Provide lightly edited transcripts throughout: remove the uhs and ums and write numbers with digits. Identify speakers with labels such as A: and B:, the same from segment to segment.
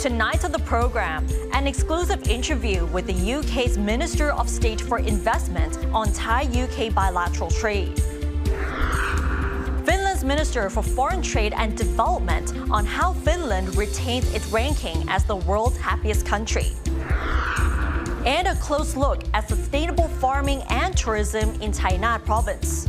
A: Tonight on the program, an exclusive interview with the UK's Minister of State for Investment on Thai-UK bilateral trade. Finland's Minister for Foreign Trade and Development on how Finland retains its ranking as the world's happiest country. And a close look at sustainable farming and tourism in Chai Nat province.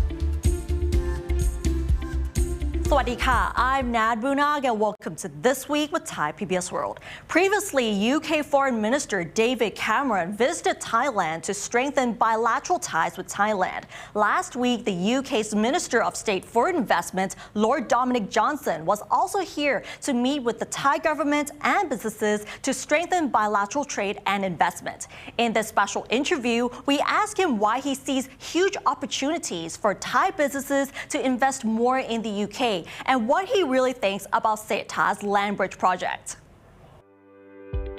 A: Swadika, I'm Nad Bunag and welcome to This Week with Thai PBS World. Previously, UK Foreign Minister David Cameron visited Thailand to strengthen bilateral ties with Thailand. Last week, the UK's Minister of State for Investment, Lord Dominic Johnson, was also here to meet with the Thai government and businesses to strengthen bilateral trade and investment. In this special interview, we ask him why he sees huge opportunities for Thai businesses to invest more in the UK and what he really thinks about Seth's land bridge project.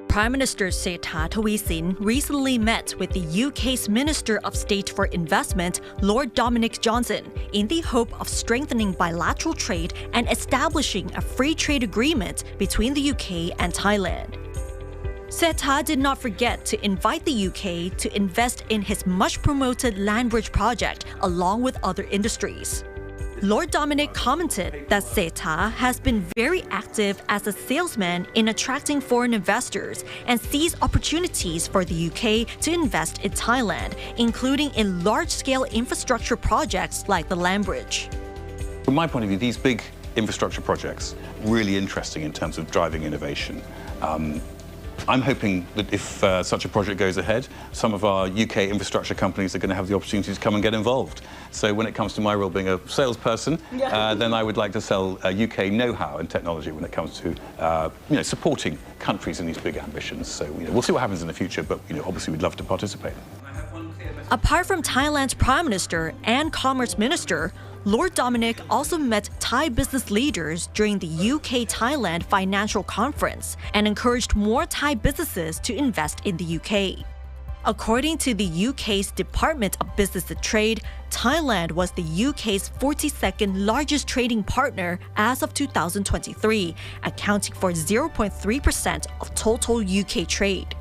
A: Prime Minister Sethha Thavisin recently met with the UK's Minister of State for Investment, Lord Dominic Johnson, in the hope of strengthening bilateral trade and establishing a free trade agreement between the UK and Thailand. Sethha did not forget to invite the UK to invest in his much-promoted land bridge project along with other industries. Lord Dominic commented that Sethha has been very active as a salesman in attracting foreign investors and sees opportunities for the UK to invest in Thailand, including in large-scale infrastructure projects like the land bridge.
B: From my point of view, these big infrastructure projects are really interesting in terms of driving innovation. I'm hoping that if such a project goes ahead, some of our UK infrastructure companies are going to have the opportunity to come and get involved. So when it comes to my role being a salesperson, then I would like to sell UK know-how and technology when it comes to supporting countries in these big ambitions. So we'll see what happens in the future, but obviously we'd love to participate.
A: Apart from Thailand's Prime Minister and Commerce Minister, Lord Dominic also met Thai business leaders during the UK-Thailand Financial Conference and encouraged more Thai businesses to invest in the UK. According to the UK's Department of Business and Trade, Thailand was the UK's 42nd largest trading partner as of 2023, accounting for 0.3% of total UK trade.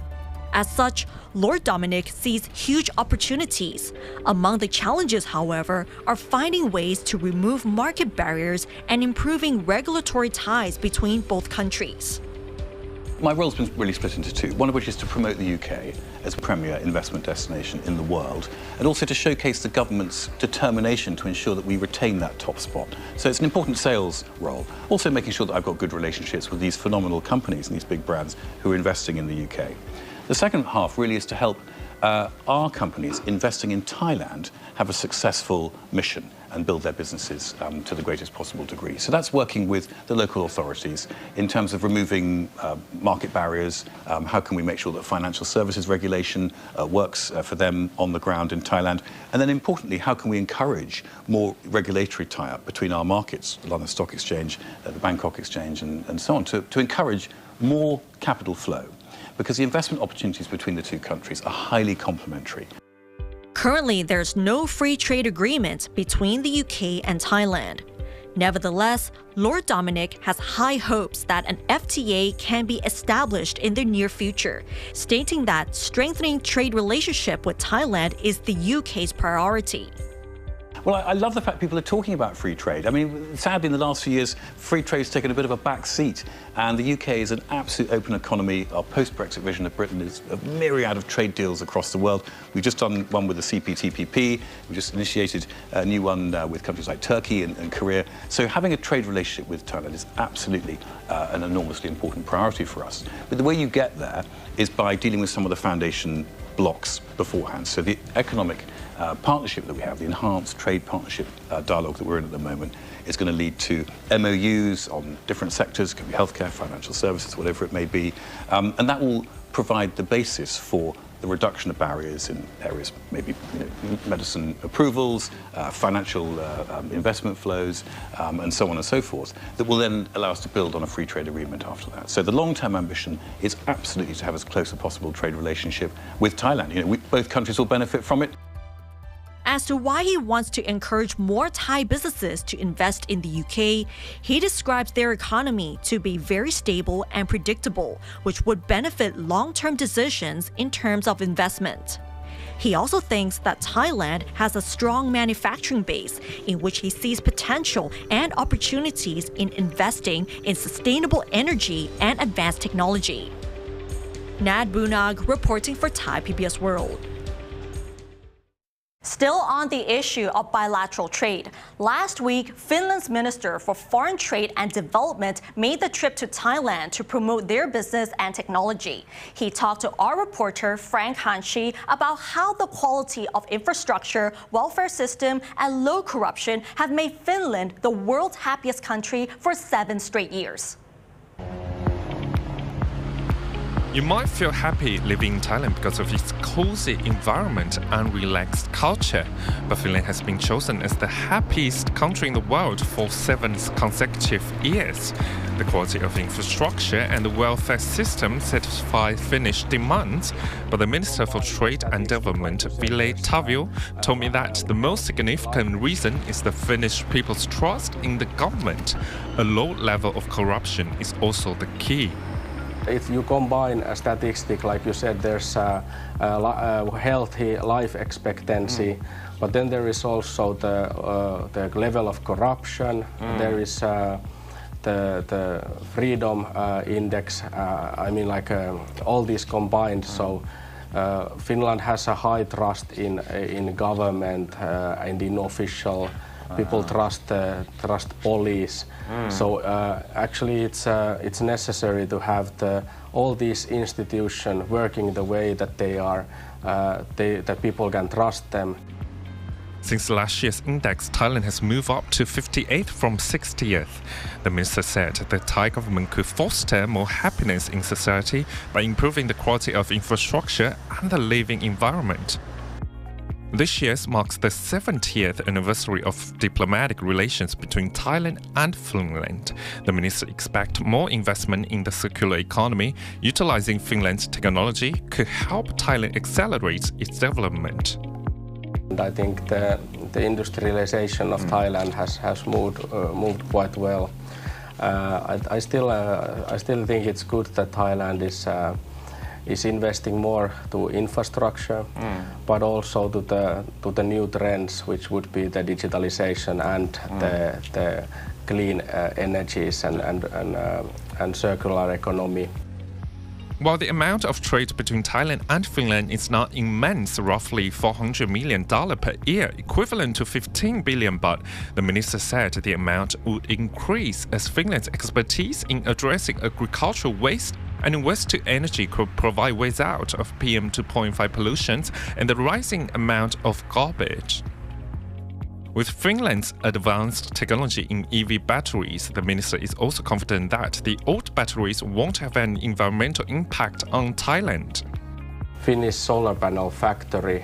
A: As such, Lord Dominic sees huge opportunities. Among the challenges, however, are finding ways to remove market barriers and improving regulatory ties between both countries.
B: My role's been really split into two, one of which is to promote the UK as a premier investment destination in the world, and also to showcase the government's determination to ensure that we retain that top spot. So it's an important sales role, also making sure that I've got good relationships with these phenomenal companies and these big brands who are investing in the UK. The second half really is to help our companies investing in Thailand have a successful mission and build their businesses to the greatest possible degree. So that's working with the local authorities in terms of removing market barriers. How can we make sure that financial services regulation works for them on the ground in Thailand? And then importantly, how can we encourage more regulatory tie-up between our markets, the London Stock Exchange, the Bangkok Exchange, and so on, to encourage more capital flow, because the investment opportunities between the two countries are highly complementary.
A: Currently, there's no free trade agreement between the UK and Thailand. Nevertheless, Lord Dominic has high hopes that an FTA can be established in the near future, stating that strengthening trade relationship with Thailand is the UK's priority.
B: Well, I love the fact people are talking about free trade. I mean, sadly, in the last few years, free trade's taken a bit of a back seat, and the UK is an absolute open economy. Our post-Brexit vision of Britain is a myriad of trade deals across the world. We've just done one with the CPTPP. We just initiated a new one with countries like Turkey and Korea. So having a trade relationship with Thailand is absolutely an enormously important priority for us. But the way you get there is by dealing with some of the foundation blocks beforehand. So the economic partnership that we have, the enhanced trade partnership dialogue that we're in at the moment, is going to lead to MOUs on different sectors. It could be healthcare, financial services, whatever it may be. And that will provide the basis for the reduction of barriers in areas, maybe medicine approvals, financial investment flows, and so on and so forth, that will then allow us to build on a free trade agreement after that. So the long-term ambition is absolutely to have as close a possible trade relationship with Thailand. Both countries will benefit from it.
A: As to why he wants to encourage more Thai businesses to invest in the UK, he describes their economy to be very stable and predictable, which would benefit long-term decisions in terms of investment. He also thinks that Thailand has a strong manufacturing base in which he sees potential and opportunities in investing in sustainable energy and advanced technology. Nad Bunag reporting for Thai PBS World. Still on the issue of bilateral trade, last week, Finland's Minister for Foreign Trade and Development made the trip to Thailand to promote their business and technology. He talked to our reporter, Frank Hanshi, about how the quality of infrastructure, welfare system, and low corruption have made Finland the world's happiest country for 7 straight years.
C: You might feel happy living in Thailand because of its cozy environment and relaxed culture, but Finland has been chosen as the happiest country in the world for 7 consecutive years. The quality of infrastructure and the welfare system satisfy Finnish demands, but the Minister for Trade and Development, Ville Tavio, told me that the most significant reason is the Finnish people's trust in the government. A low level of corruption is also the key.
D: If you combine a statistic, like you said, there's a healthy life expectancy, but then there is also the level of corruption. There is the freedom index. All these combined. So Finland has a high trust in government and in official. People trust police. So actually, it's necessary to have all these institutions working the way that they are, that people can trust them.
C: Since last year's index, Thailand has moved up to 58th from 60th. The minister said the Thai government could foster more happiness in society by improving the quality of infrastructure and the living environment. This year marks the 70th anniversary of diplomatic relations between Thailand and Finland. The minister expects more investment in the circular economy. Utilizing Finland's technology could help Thailand accelerate its development.
D: And I think the industrialization of Thailand has moved quite well. I still think it's good that Thailand is investing more to infrastructure, but also to the new trends, which would be the digitalization and the clean energies and circular economy.
C: While the amount of trade between Thailand and Finland is not immense, roughly $400 million per year, equivalent to 15 billion baht, the minister said the amount would increase as Finland's expertise in addressing agricultural waste and waste-to-energy could provide ways out of PM 2.5 pollutions and the rising amount of garbage. With Finland's advanced technology in EV batteries, the minister is also confident that the old batteries won't have an environmental impact on Thailand.
D: Finnish solar panel factory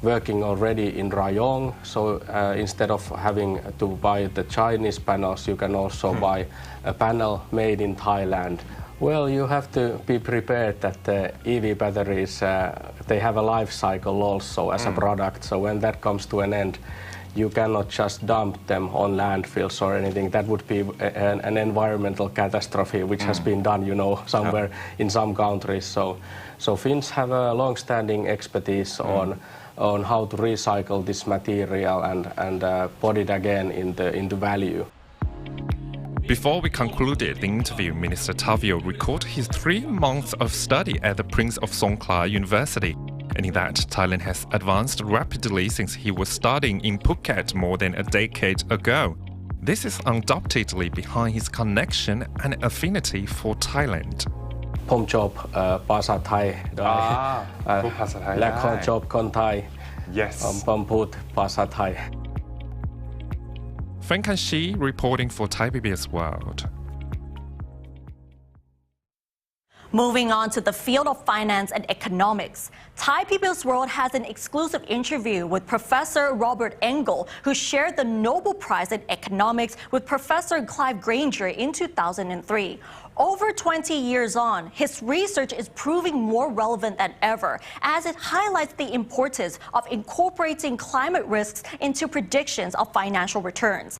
D: working already in Rayong, so instead of having to buy the Chinese panels, you can also buy a panel made in Thailand. Well, you have to be prepared that the EV batteries, they have a life cycle also as a product. So when that comes to an end, you cannot just dump them on landfills or anything. That would be an environmental catastrophe, which has been done, somewhere in some countries. So Finns have a long-standing expertise on how to recycle this material and put it again into value.
C: Before we concluded the interview, Minister Tavio recalled his 3 months of study at the Prince of Songkran University, and in that Thailand has advanced rapidly since he was studying in Phuket more than a decade ago. This is undoubtedly behind his connection and affinity for Thailand.
D: ผมจบภาษาไทย
E: พูดภาษาไทย
D: และเขาจบคนไทย
E: Yes
D: ผมพูดภาษาไทย
C: Frank Hanshi reporting for Thai PBS World.
A: Moving on to the field of finance and economics, Thai PBS World has an exclusive interview with Professor Robert Engel, who shared the Nobel Prize in Economics with Professor Clive Granger in 2003. Over 20 years on, his research is proving more relevant than ever, as it highlights the importance of incorporating climate risks into predictions of financial returns.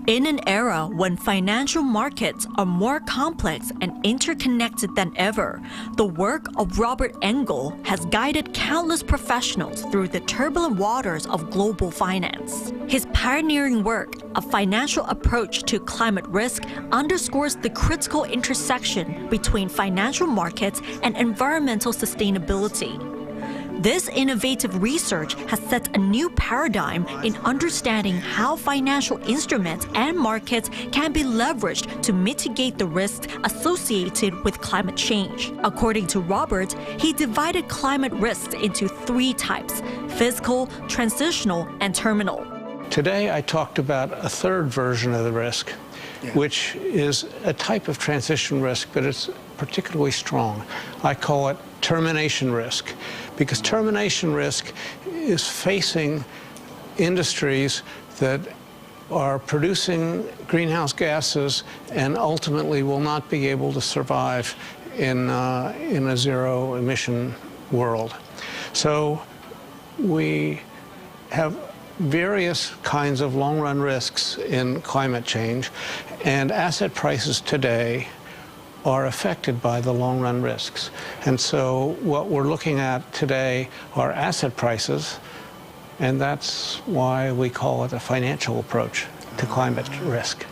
A: In an era when financial markets are more complex and interconnected than ever, the work of Robert Engel has guided countless professionals through the turbulent waters of global finance. His pioneering work, A Financial Approach to Climate Risk, underscores the critical intersection between financial markets and environmental sustainability. This innovative research has set a new paradigm in understanding how financial instruments and markets can be leveraged to mitigate the risks associated with climate change. According to Robert, he divided climate risks into 3 types: physical, transitional, and terminal.
F: Today I talked about a third version of the risk, which is a type of transition risk, but it's particularly strong. I call it termination risk, because termination risk is facing industries that are producing greenhouse gases and ultimately will not be able to survive in a zero emission world. So we have various kinds of long-run risks in climate change, and asset prices today are affected by the long-run risks. And so what we're looking at today are asset prices, and that's why we call it a financial approach to climate risk.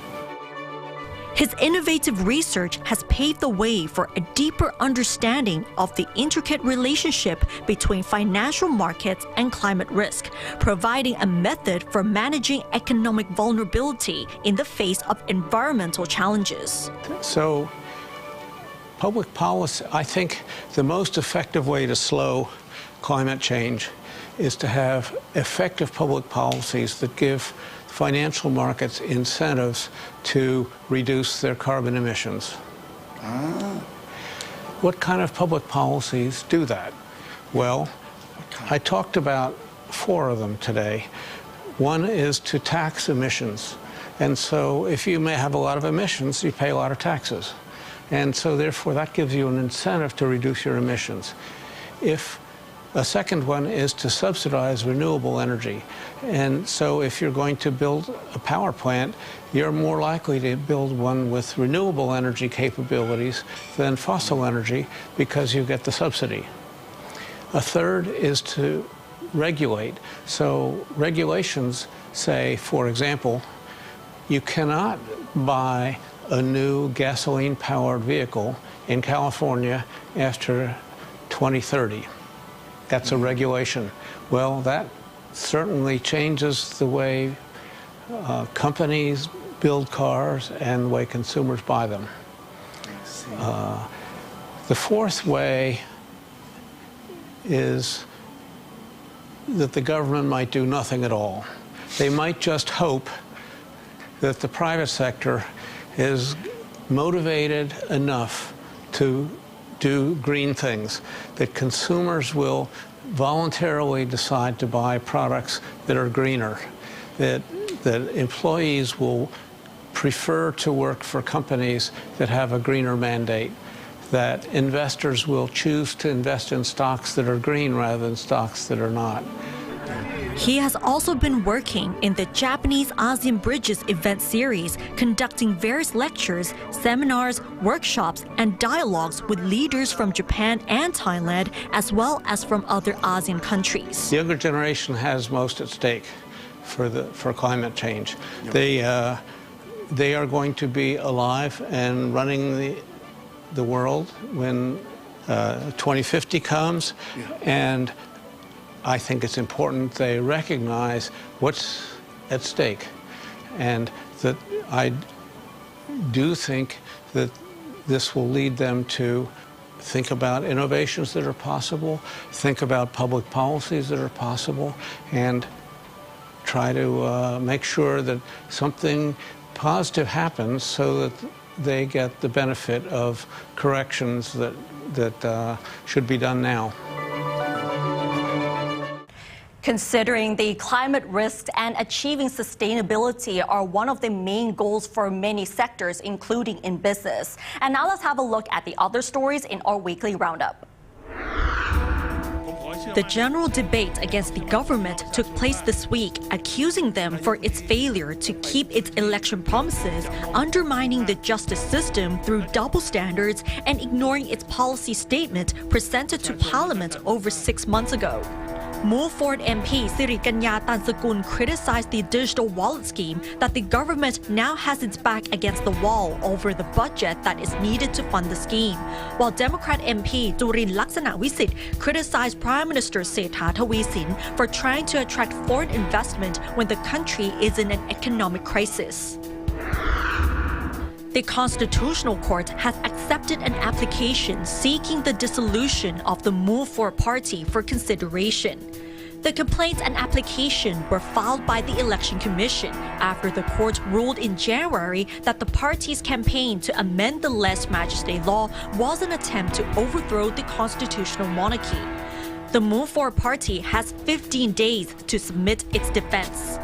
A: His innovative research has paved the way for a deeper understanding of the intricate relationship between financial markets and climate risk, providing a method for managing economic vulnerability in the face of environmental challenges.
F: So public policy, I think the most effective way to slow climate change is to have effective public policies that give financial markets incentives to reduce their carbon emissions. What kind of public policies do that? Well, I talked about 4 of them today. One is to tax emissions. And so if you may have a lot of emissions, you pay a lot of taxes. And so therefore that gives you an incentive to reduce your emissions. A second one is to subsidize renewable energy. And so if you're going to build a power plant, you're more likely to build one with renewable energy capabilities than fossil energy because you get the subsidy. A third is to regulate. So regulations say, for example, you cannot buy a new gasoline-powered vehicle in California after 2030. That's a regulation. Well, that certainly changes the way companies build cars and the way consumers buy them. The fourth way is that the government might do nothing at all. They might just hope that the private sector is motivated enough to do green things, that consumers will voluntarily decide to buy products that are greener, that employees will prefer to work for companies that have a greener mandate, that investors will choose to invest in stocks that are green rather than stocks that are not.
A: He has also been working in the Japanese ASEAN Bridges event series, conducting various lectures, seminars, workshops, and dialogues with leaders from Japan and Thailand, as well as from other ASEAN countries.
F: The younger generation has most at stake for climate change. They are going to be alive and running the world when 2050 comes, and I think it's important they recognize what's at stake, and that I do think that this will lead them to think about innovations that are possible, think about public policies that are possible, and try to make sure that something positive happens so that they get the benefit of corrections that should be done now.
A: Considering the climate risks and achieving sustainability are one of the main goals for many sectors, including in business. And now let's have a look at the other stories in our weekly roundup.
G: The general debate against the government took place this week, accusing them for its failure to keep its election promises, undermining the justice system through double standards, and ignoring its policy statement presented to Parliament over 6 months ago. Move Forward MP Siri Kanya Tansakul criticized the digital wallet scheme that the government now has its back against the wall over the budget that is needed to fund the scheme, while Democrat MP Jurin Laksana Wisit criticized Prime Minister Setha Thavisin for trying to attract foreign investment when the country is in an economic crisis. The Constitutional Court has accepted an application seeking the dissolution of the Move Forward Party for consideration. The complaints and application were filed by the Election Commission after the court ruled in January that the party's campaign to amend the lèse majesté law was an attempt to overthrow the constitutional monarchy. The Move Forward Party has 15 days to submit its defense.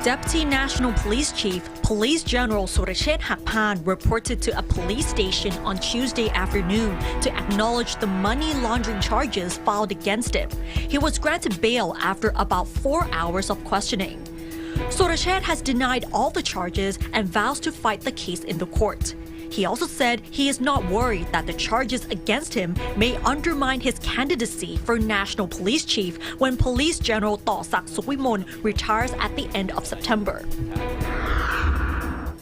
G: Deputy National Police Chief, Police General Surachet Hakpan reported to a police station on Tuesday afternoon to acknowledge the money laundering charges filed against him. He was granted bail after about 4 hours of questioning. Surachet has denied all the charges and vows to fight the case in the court. He also said he is not worried that the charges against him may undermine his candidacy for National Police Chief when Police General Tawsak Sukwimon retires at the end of September.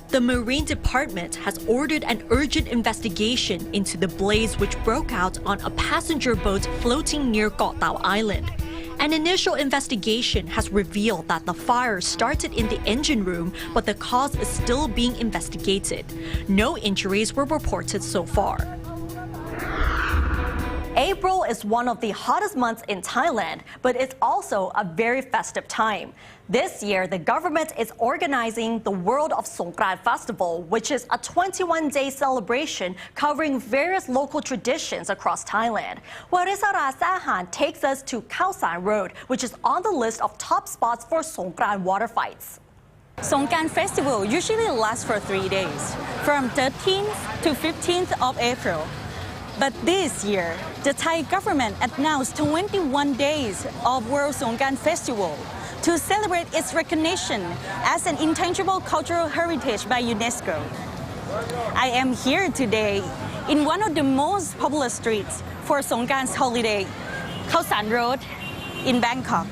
G: The Marine Department has ordered an urgent investigation into the blaze which broke out on a passenger boat floating near Koh Tao Island. An initial investigation has revealed that the fire started in the engine room, but the cause is still being investigated. No injuries were reported so far.
A: April is one of the hottest months in Thailand, but it's also a very festive time. This year, the government is organizing the World of Songkran Festival, which is a 21-day celebration covering various local traditions across Thailand. Warisara Sahan takes us to Khao San Road, which is on the list of top spots for Songkran water fights.
H: Songkran Festival usually lasts for 3 days, from 13th to 15th of April. But this year, the Thai government announced 21 days of World Songkran Festival to celebrate its recognition as an intangible cultural heritage by UNESCO. I am here today in one of the most popular streets for Songkran's holiday, Khao San Road in Bangkok.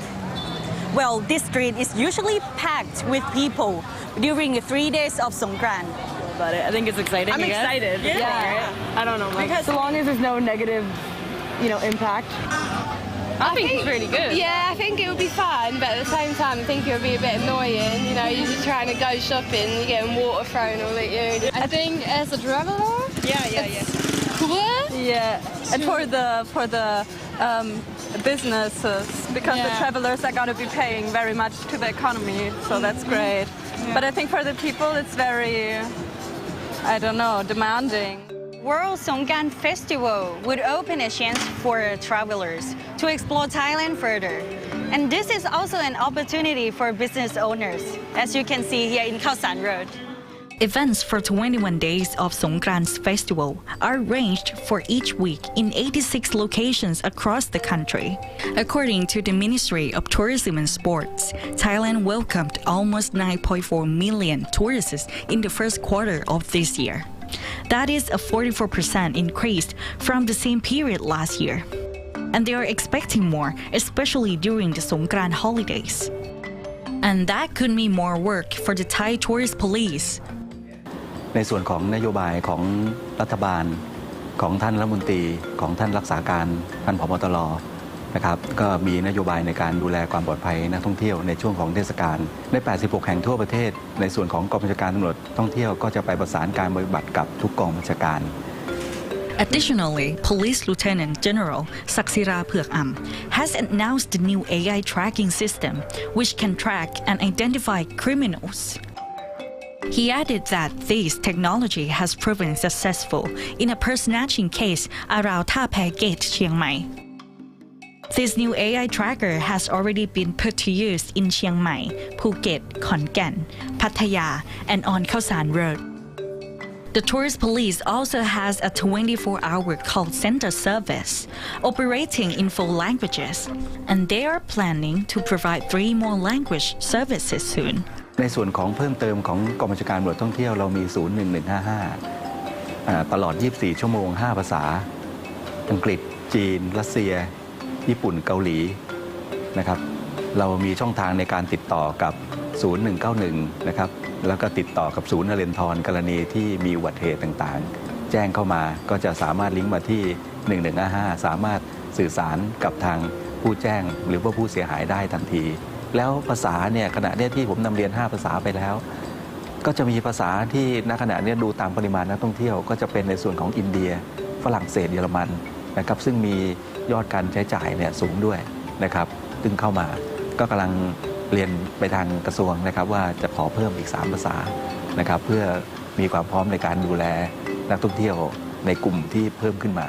H: Well, this street is usually packed with people during the 3 days of Songkran.
I: About it. I think it's exciting. I'm excited. Yeah. I don't know. Because so long as there's no negative, impact.
J: I think it's really good. Yeah, I think it would be fun, but at the same time, I think it would be a bit annoying. You're just trying to go shopping, you're getting water thrown all at you. I think as a traveler,
I: Yeah.
J: cooler.
I: Yeah, and for the businesses, because the travelers are going to be paying very much to the economy, so that's great. But I think for the people, it's very, demanding.
H: World Songkran Festival would open a chance for travelers to explore Thailand further. And this is also an opportunity for business owners, as you can see here in Khao San Road.
K: Events for 21 days of Songkran's festival are arranged for each week in 86 locations across the country. According to the Ministry of Tourism and Sports, Thailand welcomed almost 9.4 million tourists in the first quarter of this year. That is a 44% increase from the same period last year. And they are expecting more, especially during the Songkran holidays. And that could mean more work for the Thai tourist police.
L: ในส่วนของนโยบายของรัฐบาลของท่านรัฐมนตรีของท่านรักษาการท่านผบ.ตร.นะครับก็มีนโยบายในการดูแลความปลอดภัยนักท่องเที่ยวในช่วงของเทศกาลใน86แห่งทั่วประเทศในส่วนของกองบัญชาการตำรวจท่องเที่ยวก็จะไปประสานการปฏิบัติกับทุกกองบัญชาการ
K: Additionally, Police Lieutenant General Saksira Pheukham has announced the new AI tracking system, which can track and identify criminals. He added that this technology has proven successful in a purse snatching case around Tha Phai Gate, Chiang Mai. This new AI tracker has already been put to use in Chiang Mai, Phuket, Khon Kaen, Pattaya, and on Khao San Road. The tourist police also has a 24-hour call center service operating in 4 languages, and they are planning to provide 3 more language services soon.
L: ในส่วนของเพิ่มเติมของกองบัญชาการตำรวจท่องเที่ยวเรามีศูนย์1155ตลอด24ชั่วโมง5ภาษาอังกฤษจีนรัสเซียญี่ปุ่นเกาหลีนะครับเรามีช่องทางในการติดต่อกับศูนย์191นะครับแล้วก็ติดต่อกับศูนย์นเรนทรกรณีที่มีอุบัติเหตุต่างๆแจ้งเข้ามาก็จะสามารถลิงก์มาที่1155สามารถสื่อสารกับทางผู้แจ้งหรือว่าผู้เสียหายได้ทันทีแล้วภาษาเนี่ยขณะนี้ที่ผมนำเรียน5ภาษาไปแล้วก็จะมีภาษาที่ณขณะนี้ดูตามปริมาณนักท่องเที่ยวก็จะเป็นในส่วนของอินเดียฝรั่งเศสเยอรมันนะครับซึ่งมียอดการใช้จ่ายเนี่ยสูงด้วยนะครับซึ่งเข้ามาก็กำลังเรียนไปทางกระทรวงนะครับว่าจะขอเพิ่มอีก3ภาษานะครับเพื่อมีความพร้อมในการดูแลนักท่องเที่ยวในกลุ่มที่เพิ่มขึ้นมา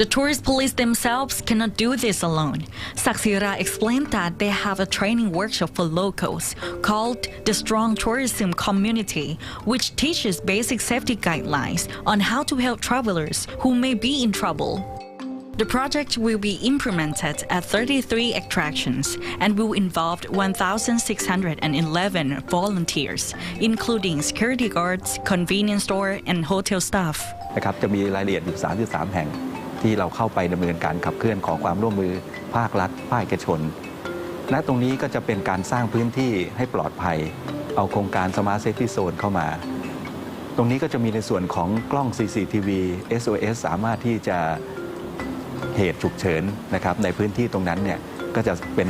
K: The tourist police themselves cannot do this alone. Saksira explained that they have a training workshop for locals called the Strong Tourism Community, which teaches basic safety guidelines on how to help travelers who may be in trouble. The project will be implemented at 33 attractions and will involve 1,611 volunteers, including security guards, convenience store, and hotel staff.
L: นะครับจะมีรายละเอียดอยู่33แห่งที่เราเข้าไปดำเนินการขับเคลื่อนขอความร่วมมือภาครัฐภาคเอกชนณตรงนี้ก็จะเป็นการสร้างพื้นที่ให้ปลอดภัยเอาโครงการ Smart Safety Zone เข้ามาตรงนี้ก็จะมีในส่วนของกล้อง CCTV SOS สามารถที่จะเหตุฉุกเฉินนะครับในพื้นที่ตรงนั้นเนี่ยก็จะเป็น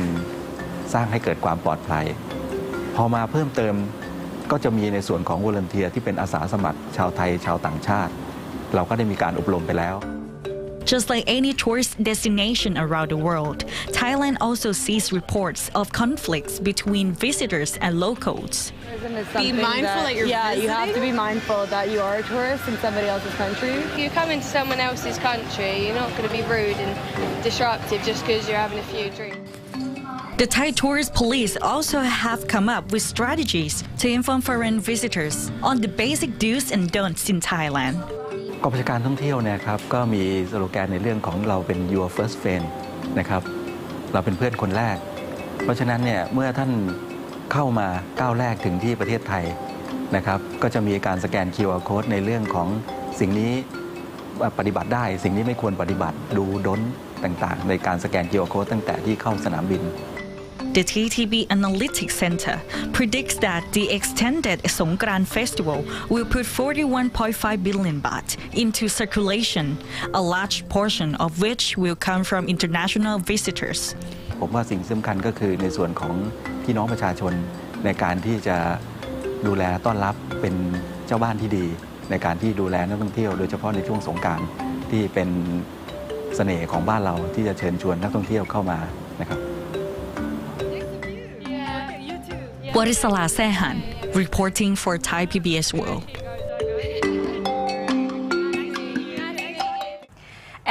L: สร้างให้เกิดความปลอดภัยพอมาเพิ่มเติมก็จะมีในส่วนของวอลันเทียร์ที่เป็นอาสาสมัครชาวไทยชาวต่างชาติเราก็ได้มีการอบรมไปแล้ว
K: Just like any tourist destination around the world, Thailand also sees reports of conflicts between visitors and locals.
I: Be mindful that you're visiting. You have to be mindful that you are a tourist in somebody else's country.
J: If you come into someone else's country, you're not going to be rude and disruptive just because you're having a few drinks.
K: The Thai tourist police also have come up with strategies to inform foreign visitors on the basic do's and don'ts in Thailand.
L: กองบัญชาการท่องเที่ยวเนี่ยครับก็มีสโลแกนในเรื่องของเราเป็น your first friend นะครับเราเป็นเพื่อนคนแรกเพราะฉะนั้นเนี่ยเมื่อท่านเข้ามาก้าวแรกถึงที่ประเทศไทยนะครับก็จะมีการสแกน QR code ในเรื่องของสิ่งนี้ปฏิบัติได้สิ่งนี้ไม่ควรปฏิบัติดูด้นต่างๆในการสแกน QR code ตั้งแต่ที่เข้าสนามบิน
K: The TTB Analytics Center predicts that the extended Songkran Festival will put 41.5 billion baht into circulation, a large portion of which will come from international visitors.
L: ผมว่าสิ่งสำคัญก็คือในส่วนของพี่น้องประชาชนในการที่จะดูแลต้อนรับเป็นเจ้าบ้านที่ดีในการที่ดูแลนักท่องเที่ยวโดยเฉพาะในช่วงสงกรานต์ที่เป็นเสน่ห์ของบ้านเราที่จะเชิญชวนนักท่องเที่ยวเข้ามานะครับ
K: Warisala Sehan, reporting for Thai PBS World.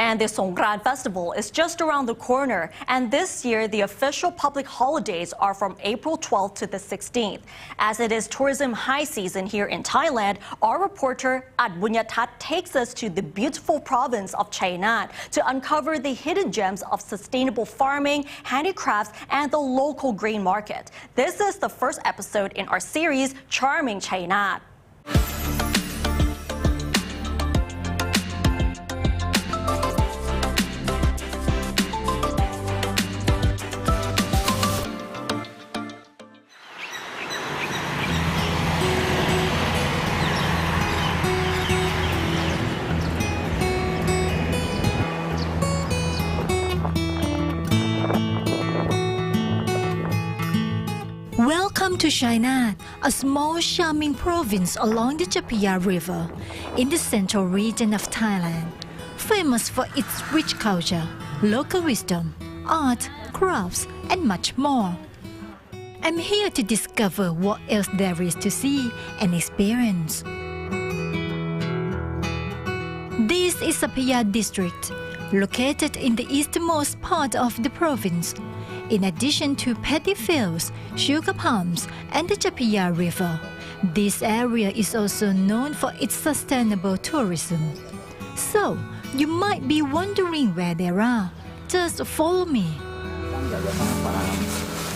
A: And the Songkran Festival is just around the corner. And this year, the official public holidays are from April 12th to the 16th. As it is tourism high season here in Thailand, our reporter At Bunyatat takes us to the beautiful province of Chai Nat to uncover the hidden gems of sustainable farming, handicrafts, and the local grain market. This is the first episode in our series, Charming Chai Nat.
M: Welcome to Chai Nat, a small charming province along the Chapaya River in the central region of Thailand, famous for its rich culture, local wisdom, art, crafts, and much more. I'm here to discover what else there is to see and experience. This is Sapaya district, located in the easternmost part of the province. In addition to paddy fields, sugar palms, and the Chapaya River, this area is also known for its sustainable tourism. So, you might be wondering where they are. Just follow me.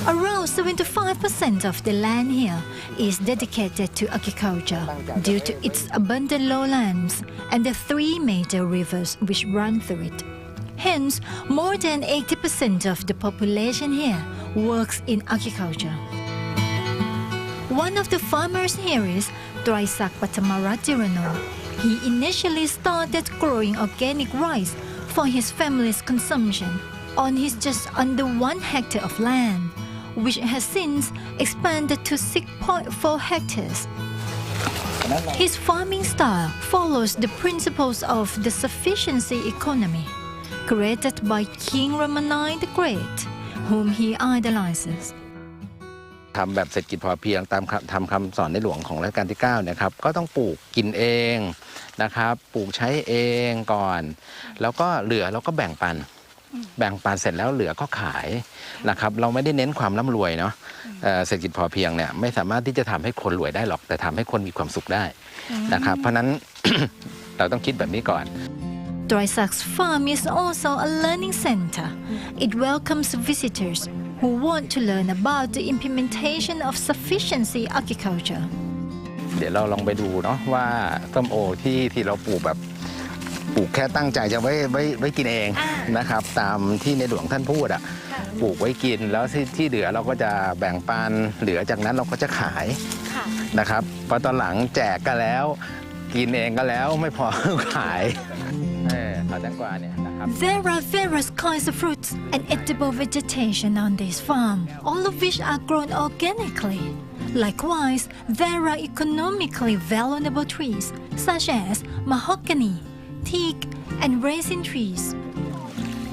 M: Around 75% of the land here is dedicated to agriculture due to its abundant lowlands and the 3 major rivers which run through it. Hence, more than 80% of the population here works in agriculture. One of the farmers here is Traisak Patamaratirano. He initially started growing organic rice for his family's consumption on his just under 1 hectare of land, which has since expanded to 6.4 hectares. His farming style follows the principles of the sufficiency economy, created by King Rama IX the Great, whom he idolizes.
N: ทำแบบเศรษฐกิจพอเพียงตามคำสอนในหลวงของรัชกาลที่9นะครับก็ต้องปลูกกินเองนะครับปลูกใช้เองก่อนแล้วก็เหลือเราก็แบ่งปันเสร็จแล้วเหลือก็ขายนะครับเราไม่ได้เน้นความร่ำรวยเนาะเศรษฐกิจพอเพียงเนี่ยไม่สามารถที่จะทำให้คนรวยได้หรอกแต่ทำให้คนมีความสุขได้นะครับเพราะนั้น เราต้องคิดแบบนี้ก่อน
M: Traisak's farm is also a learning center. It welcomes visitors who want to learn about the implementation of sufficiency agriculture.
N: เดี๋ยวเราลองไปดูเนาะว่าส้มโอที่เราปลูกแบบปลูกแค่ตั้งใจจะไว้กินเองนะครับตามที่ในหลวงท่านพูดอะปลูกไว้กินแล้วที่เหลือเราก็จะแบ่งปันเหลือจากนั้นเราก็จะขายนะครับพอตอนหลังแจกก็แล้วกินเองก็แล้วไม่พอขายแตงกวาเนี่ยนะครับ
M: There are various kinds of fruits and edible vegetation on this farm, all of which are grown organically. Likewise, there are economically valuable trees such as mahogany, teak, and raisin trees.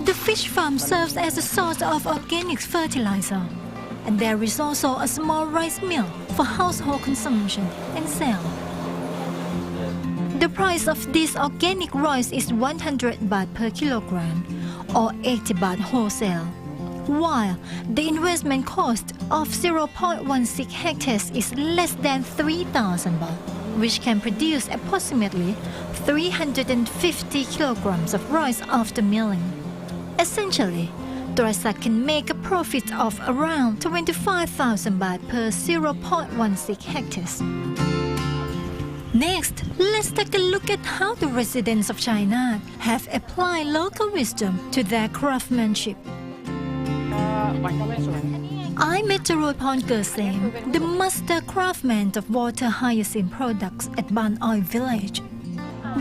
M: The fish farm serves as a source of organic fertilizer, and there is also a small rice mill for household consumption and sale. The price of this organic rice is 100 baht per kilogram or 80 baht wholesale, while the investment cost of 0.16 hectares is less than 3,000 baht, which can produce approximately 350 kilograms of rice after milling. Essentially, Traisak can make a profit of around 25,000 baht per 0.16 hectares. Next, let's take a look at how the residents of Chai Nat have applied local wisdom to their craftsmanship. I met Jerojpon Gersem, the master craftsman of water hyacinth products at Ban Oi village.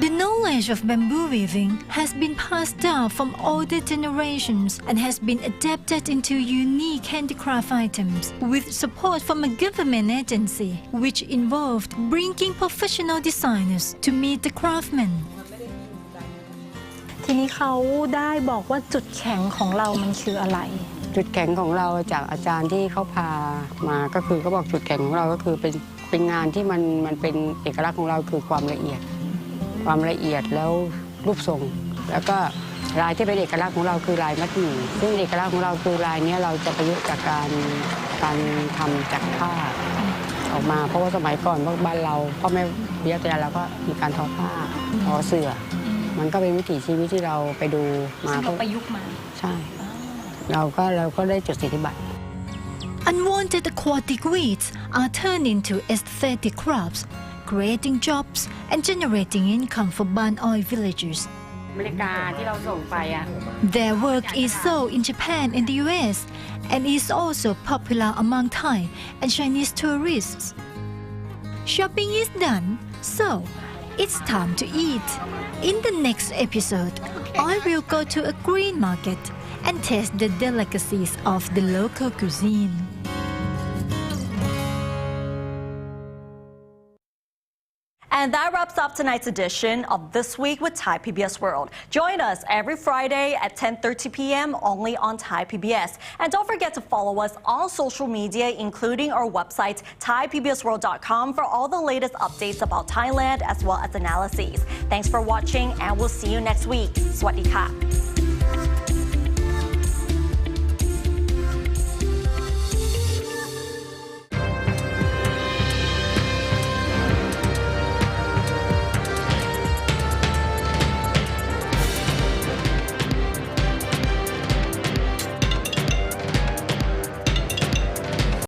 M: The knowledge of bamboo weaving has been passed down from older generations and has been adapted into unique handicraft items with support from a government agency, which involved bringing professional designers to meet the craftsmen.
O: ทีนี้เขาได้บอกว่าจุดแข็งของเรามันคืออะไรจุดแข็งของเราจากอาจารย์ที่เขาพามาก็คือเขาบอกจุดแข็งของเราก็คือเป็นงานที่มันเป็นเอกลักษณ์ของเราคือความละเอียดแล้วรูปทรงแล้วก็ลายที่เป็นเอกลักษณ์ของเราคือลายมัดหมี่ซึ่งเอกลักษณ์ของเราคือลายนี้เราจะประยุกต์จากการทำจากผ้าออกมาเพราะว่าสมัยก่อนบ้านเราพ่อแม่วิทยาเราก็มีการทอผ้าทอเสื่อมันก็เป็นวิถีชีวิตที่เราไปดูมาก็ประยุกต์มาใช่เราก็ได้จดสิทธิบัตร
M: Unwanted aquatic weeds are turned into aesthetic crops, creating jobs and generating income for Ban Oi villagers. อเมริกาที่เราส่งไปอ่ะ Their work is sold in Japan and the US and is also popular among Thai and Chinese tourists. Shopping is done, so it's time to eat. In the next episode, I will go to a green market and taste the delicacies of the local cuisine.
A: And that wraps up tonight's edition of This Week with Thai PBS World. Join us every Friday at 10:30 p.m. only on Thai PBS. And don't forget to follow us on social media, including our website, thaipbsworld.com, for all the latest updates about Thailand as well as analyses. Thanks for watching, and we'll see you next week. สวัสดีค่ะ